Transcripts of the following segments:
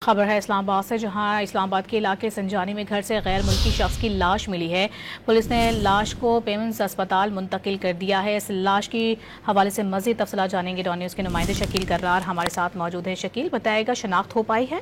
खबर है इस्लामाबाद से, जहां इस्लामाबाद के इलाके संजानी में घर से गैर मुल्की शख्स की लाश मिली है। पुलिस ने लाश को पेमन्स अस्पताल मुंतकिल कर दिया है। इस लाश की हवाले से मजीद तफसीलात जानेंगे। डॉन न्यूज़ के नुमाइंदे शकील कर्रार हमारे साथ मौजूद है। शकील, बताएगा शनाख्त हो पाई है?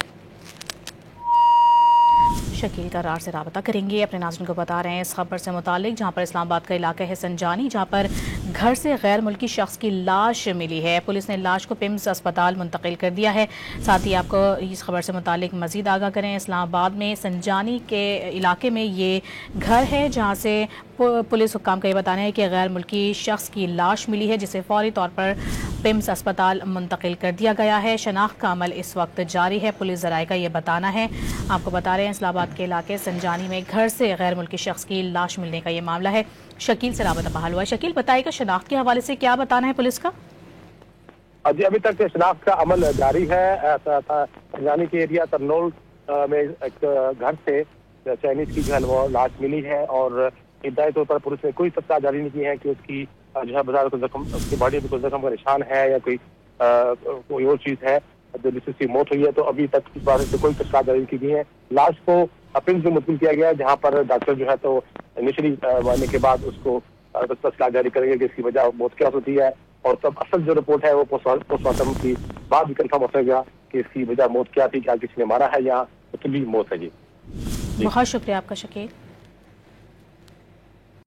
शकील कर्रार से रब्ता करेंगे। अपने नाज़रीन को बता रहे हैं इस खबर से मुतालिक, जहाँ पर इस्लामाबाद का इलाका है संजानी, जहाँ पर घर से गैर मुल्की शख्स की लाश मिली है। पुलिस ने लाश को पिम्स अस्पताल मुंतकिल कर दिया है। साथ ही आपको इस खबर से मुतालिक मजीद आगाह करें, इस्लामाबाद में संजानी के इलाके में ये घर है, जहाँ से पुलिस हुक्काम का ये बताना है कि गैर मुल्की शख्स की लाश मिली है, जिसे फौरी तौर पर पिम्स अस्पताल मुंतकिल कर दिया गया है। शनाख्त का अमल इस वक्त जारी है। पुलिस ज़राए का ये बताना है। आपको बता रहे हैं इस्लामाबाद के इलाके संजानी में घर से गैर मुल्की शख्स की लाश मिलने का ये मामला है। शकील से रब्ता बहाल हुआ है। शकील, बताइएगा शनाख्त के हवाले से क्या बताना है पुलिस का? जी, अभी तक शनाख्त का अमल जारी है। संजानी के एरिया तरनोल में एक घर से चाइनीज की जो है वो लाश मिली है, और इब्तदाई तौर पर पुलिस ने कोई तफ्तीश जारी नहीं की है कि उसकी जो है बाजार को जख्म, उसकी बॉडी में कोई जख्म का निशान है या कोई और चीज है जिससे उसकी मौत हुई है। तो अभी तक इस बारे से कोई तफ्तीश जारी की गई है। लाश को पिम्स में मुंतकिल किया गया है, जहाँ पर डॉक्टर जो है तो इनिशियली मारने के बाद उसको तफ्तीश जारी करेंगे कि इसकी वजह मौत क्या होती है, और तब असल जो रिपोर्ट है वो पोस्टमार्टम की बाद भी कंफर्म हो सकेगा कि इसकी वजह मौत क्या थी, क्या किसी ने मारा है या तबी मौत है। जी, बहुत शुक्रिया आपका शकील।